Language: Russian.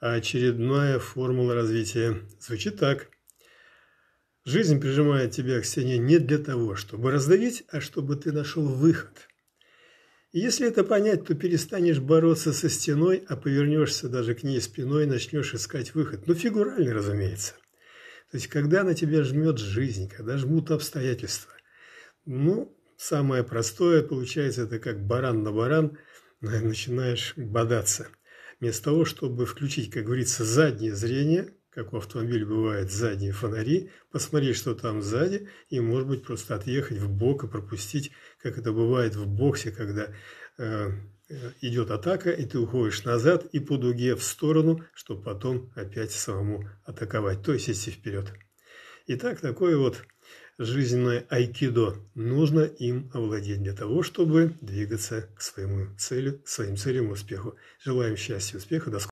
А очередная формула развития звучит так. Жизнь прижимает тебя к стене не для того, чтобы раздавить, а чтобы ты нашел выход. И если это понять, то перестанешь бороться со стеной, а повернешься даже к ней спиной и начнешь искать выход. Ну, фигурально, разумеется. То есть, когда на тебя жмет жизнь, когда жмут обстоятельства, ну, самое простое получается, это как баран на баран, начинаешь бодаться. Вместо того, чтобы включить, как говорится, заднее зрение, как у автомобиля бывает задние фонари, посмотреть, что там сзади, и, может быть, просто отъехать в бок и пропустить, как это бывает в боксе, когда идет атака, и ты уходишь назад и по дуге в сторону, чтобы потом опять самому атаковать, то есть идти вперед. Итак, такое вот жизненное айкидо. Нужно им овладеть для того, чтобы двигаться к своему цели, к своим целям и успеху. Желаем счастья, успеха. До скорого.